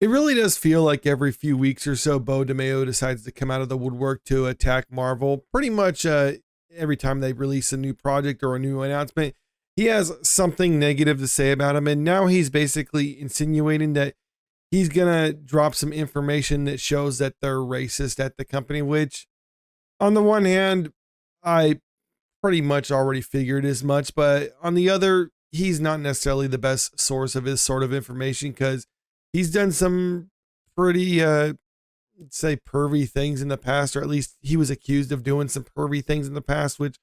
It really does feel like every few weeks or so, Beau DeMayo decides to come out of the woodwork to attack Marvel. Pretty much every time they release a new project or a new announcement, he has something negative to say about him. And now he's basically insinuating that he's going to drop some information that shows that they're racist at the company, which, on the one hand, I pretty much already figured as much. But on the other, he's not necessarily the best source of this sort of information because he's done some pretty, let's say, pervy things in the past, or at least he was accused of doing some pervy things in the past, which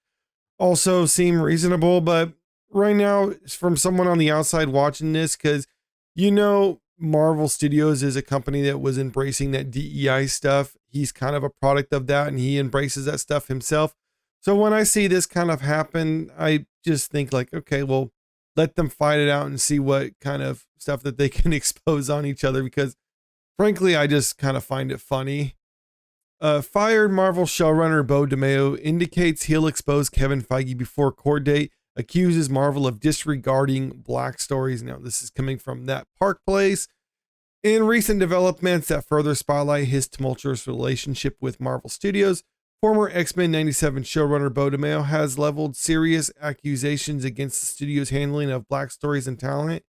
also seem reasonable. But right now, from someone on the outside watching this, because Marvel Studios is a company that was embracing that DEI stuff. He's kind of a product of that and he embraces that stuff himself. So when I see this kind of happen, I just think like, okay, well, let them fight it out and see what kind of stuff that they can expose on each other because frankly, I just kind of find it funny. Fired Marvel showrunner Beau DeMayo indicates he'll expose Kevin Feige before court date, accuses Marvel of disregarding Black stories. Now, this is coming from that Park Place. In recent developments that further spotlight his tumultuous relationship with Marvel Studios, former X-Men 97 showrunner Beau DeMayo has leveled serious accusations against the studio's handling of Black stories and talent.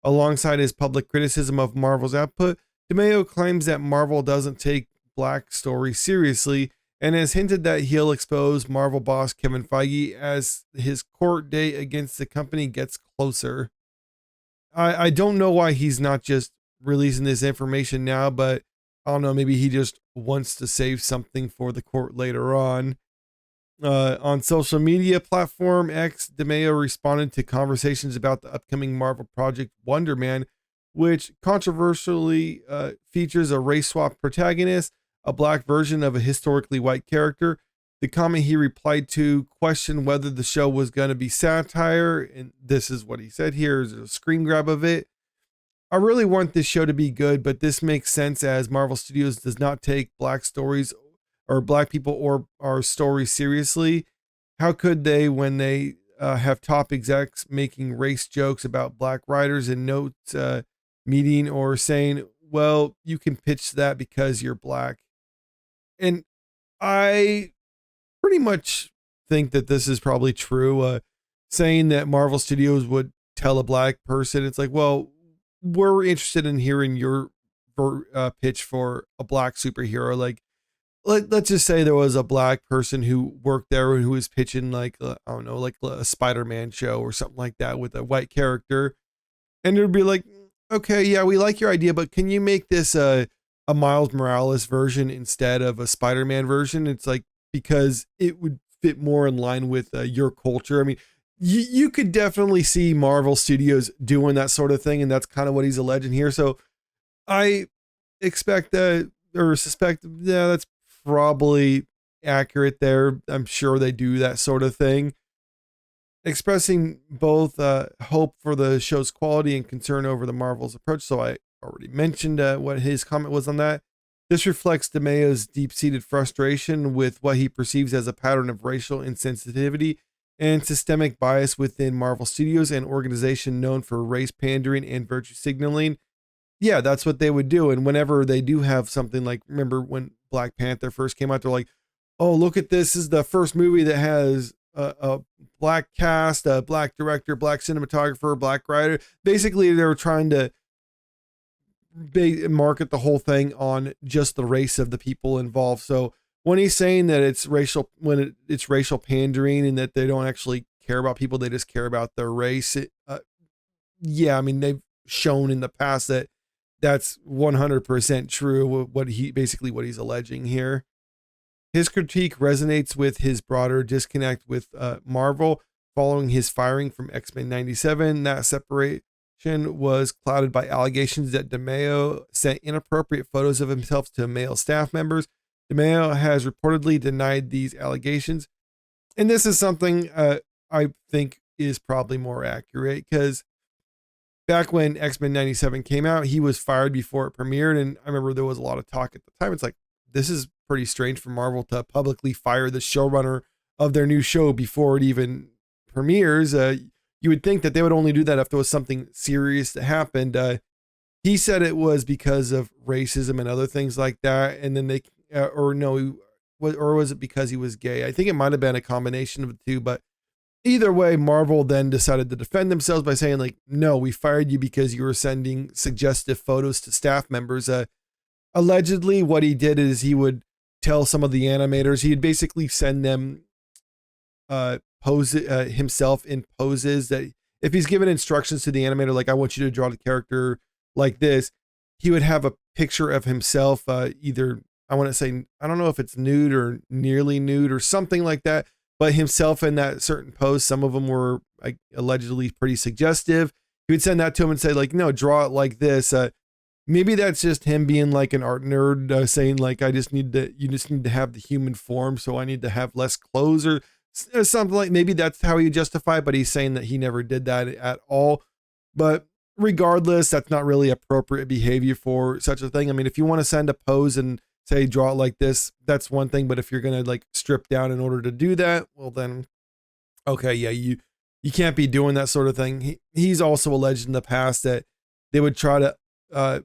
Alongside his public criticism of Marvel's output, DeMayo claims that Marvel doesn't take Black stories seriously and has hinted that he'll expose Marvel boss Kevin Feige as his court date against the company gets closer. I don't know why he's not just releasing this information now, but I don't know, maybe he just wants to save something for the court later on. On social media platform X, DeMayo responded to conversations about the upcoming Marvel project Wonder Man, which controversially features a race swap protagonist, a Black version of a historically white character. The comment he replied to questioned whether the show was going to be satire, and this is what he said here. Is a screen grab of it. I really want this show to be good, but this makes sense as Marvel Studios does not take Black stories or Black people or our stories seriously. How could they when they have top execs making race jokes about Black writers and notes meeting or saying, well, you can pitch that because you're Black. And I pretty much think that this is probably true. Saying that Marvel Studios would tell a Black person, it's like, well, we're interested in hearing your pitch for a Black superhero. Like, let's just say there was a Black person who worked there and who was pitching like, I don't know, like a Spider-Man show or something like that with a white character. And it would be like, okay, yeah, we like your idea, but can you make this a Miles Morales version instead of a Spider-Man version? It's like, because it would fit more in line with your culture. I mean, you could definitely see Marvel Studios doing that sort of thing, and that's kind of what he's alleging here. So I expect that or suspect, yeah, that's probably accurate there. I'm sure they do that sort of thing. Expressing both hope for the show's quality and concern over the Marvel's approach. So I already mentioned what his comment was on that. This reflects DeMayo's deep-seated frustration with what he perceives as a pattern of racial insensitivity and systemic bias within Marvel Studios, an organization known for race pandering and virtue signaling. Yeah, that's what they would do. And whenever they do have something like, remember when Black Panther first came out, they're like, oh, look at this. This is the first movie that has a Black cast, a Black director, Black cinematographer, Black writer. Basically, they were trying to market the whole thing on just the race of the people involved. So when he's saying that it's racial, when it's racial pandering and that they don't actually care about people, they just care about their race. Yeah, I mean, they've shown in the past that that's 100% true. What he's alleging here. His critique resonates with his broader disconnect with Marvel following his firing from X-Men 97. That separation was clouded by allegations that DeMayo sent inappropriate photos of himself to male staff members. DeMayo has reportedly denied these allegations. And this is something I think is probably more accurate because back when X-Men 97 came out, he was fired before it premiered. And I remember there was a lot of talk at the time. It's like, this is pretty strange for Marvel to publicly fire the showrunner of their new show before it even premieres. You would think that they would only do that if there was something serious that happened. he said it was because of racism and other things like that. And then they, or no, or was it because he was gay? I think it might have been a combination of the two, but either way, Marvel then decided to defend themselves by saying, like, no, we fired you because you were sending suggestive photos to staff members. Allegedly, what he did is he would tell some of the animators, he'd basically send them pose himself in poses that if he's given instructions to the animator, like, I want you to draw the character like this, he would have a picture of himself, either, I want to say, I don't know if it's nude or nearly nude or something like that, but himself in that certain pose. Some of them were, like, allegedly pretty suggestive. He would send that to him and say, like, no, draw it like this. Maybe that's just him being like an art nerd, saying, like, you just need to have the human form, so I need to have less clothes or something. Like, maybe that's how he justified, but he's saying that he never did that at all. But regardless, that's not really appropriate behavior for such a thing. I mean, if you want to send a pose and say, draw it like this, that's one thing. But if you're going to, like, strip down in order to do that, well then, okay, yeah, you can't be doing that sort of thing. He's also alleged in the past that they would try to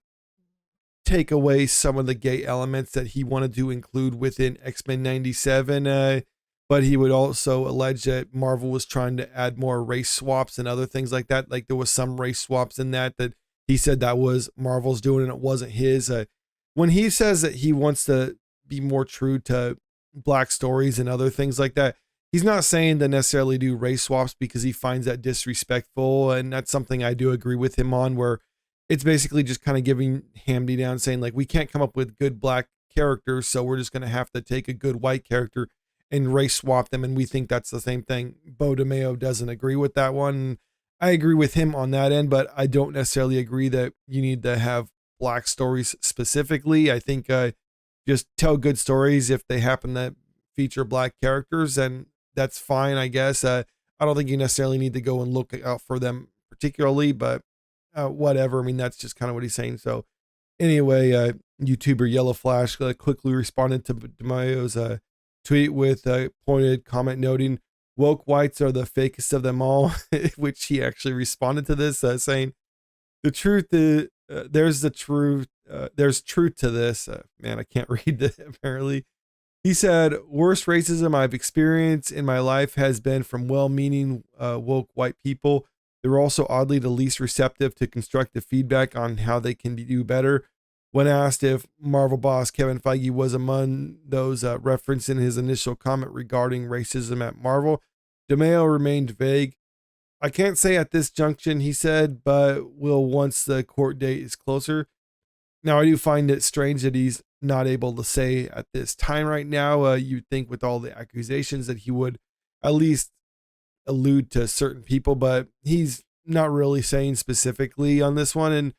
take away some of the gay elements that he wanted to include within X-Men 97. But he would also allege that Marvel was trying to add more race swaps and other things like that. Like, there was some race swaps in that he said that was Marvel's doing and it wasn't his. When he says that he wants to be more true to Black stories and other things like that, he's not saying to necessarily do race swaps because he finds that disrespectful. And that's something I do agree with him on, where it's basically just kind of giving Hamdy down, saying, like, we can't come up with good Black characters, so we're just going to have to take a good white character and race swap them. And we think that's the same thing. Beau DeMayo doesn't agree with that one. I agree with him on that end, but I don't necessarily agree that you need to have Black stories specifically. I think just tell good stories. If they happen to feature Black characters, then that's fine, I guess. I don't think you necessarily need to go and look out for them particularly, but whatever. I mean, that's just kind of what he's saying. So anyway, YouTuber Yellow Flash quickly responded to DeMayo's tweet with a pointed comment noting, woke whites are the fakest of them all, which he actually responded to this, saying, the truth is, there's truth to this. Man, I can't read that apparently. He said, worst racism I've experienced in my life has been from well-meaning woke white people. They're also oddly the least receptive to constructive feedback on how they can do better. When asked if Marvel boss Kevin Feige was among those referenced in his initial comment regarding racism at Marvel, DeMayo remained vague. I can't say at this junction, he said, but will once the court date is closer. Now, I do find it strange that he's not able to say at this time right now. You'd think with all the accusations that he would at least allude to certain people, but he's not really saying specifically on this one. And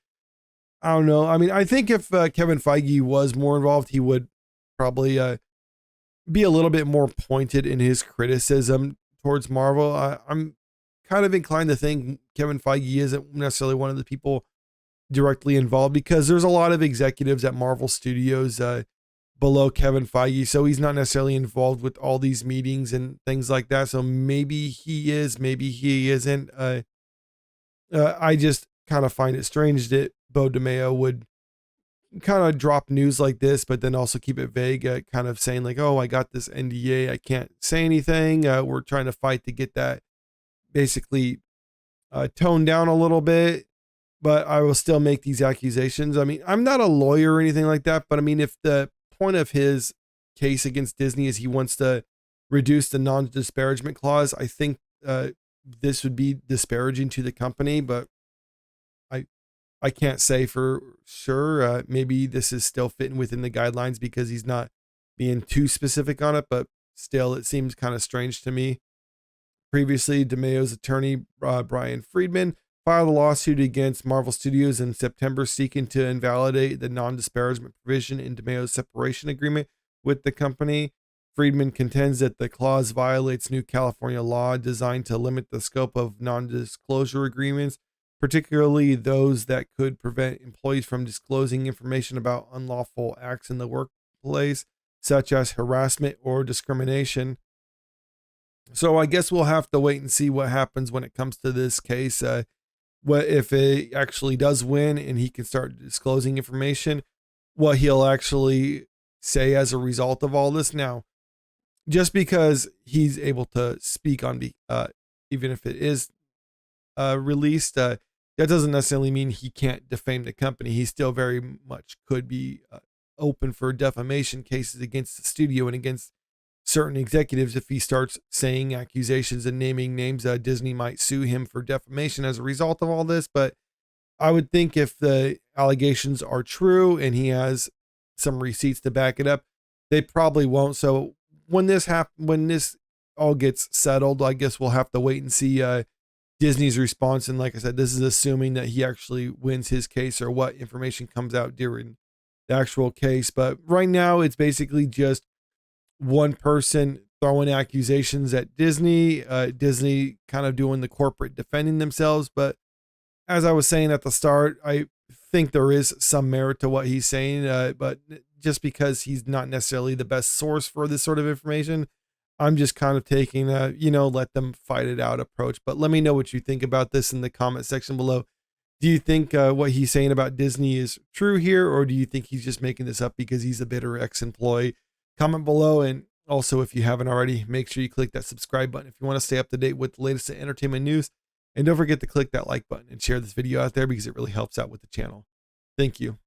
I don't know. I mean, I think if Kevin Feige was more involved, he would probably be a little bit more pointed in his criticism towards Marvel. I'm kind of inclined to think Kevin Feige isn't necessarily one of the people directly involved, because there's a lot of executives at Marvel Studios below Kevin Feige. So he's not necessarily involved with all these meetings and things like that. So maybe he is, maybe he isn't. I just kind of find it strange that Beau DeMayo would kind of drop news like this, but then also keep it vague, kind of saying, like, oh, I got this NDA, I can't say anything. We're trying to fight to get that basically toned down a little bit, but I will still make these accusations. I mean, I'm not a lawyer or anything like that, but I mean, if the point of his case against Disney is he wants to reduce the non-disparagement clause, I think this would be disparaging to the company, but I can't say for sure. Maybe this is still fitting within the guidelines because he's not being too specific on it, but still, it seems kind of strange to me. Previously, DeMayo's attorney, Brian Friedman, filed a lawsuit against Marvel Studios in September seeking to invalidate the non-disparagement provision in DeMayo's separation agreement with the company. Friedman contends that the clause violates new California law designed to limit the scope of non-disclosure agreements, particularly those that could prevent employees from disclosing information about unlawful acts in the workplace, such as harassment or discrimination. So I guess we'll have to wait and see what happens when it comes to this case. what if it actually does win and he can start disclosing information, what he'll actually say as a result of all this. Now, just because he's able to speak on even if it is released, that doesn't necessarily mean he can't defame the company. He still very much could be open for defamation cases against the studio and against certain executives if he starts saying accusations and naming names. Disney might sue him for defamation as a result of all this. But I would think if the allegations are true and he has some receipts to back it up, they probably won't. So when this all gets settled, I guess we'll have to wait and see Disney's response. And like I said, this is assuming that he actually wins his case or what information comes out during the actual case. But right now, it's basically just one person throwing accusations at Disney, Disney kind of doing the corporate defending themselves. But as I was saying at the start, I think there is some merit to what he's saying, but just because he's not necessarily the best source for this sort of information, I'm just kind of taking a, let them fight it out approach. But let me know what you think about this in the comment section below. Do you think what he's saying about Disney is true here, or do you think he's just making this up because he's a bitter ex-employee? Comment below. And also, if you haven't already, make sure you click that subscribe button if you want to stay up to date with the latest entertainment news. And don't forget to click that like button and share this video out there because it really helps out with the channel. Thank you.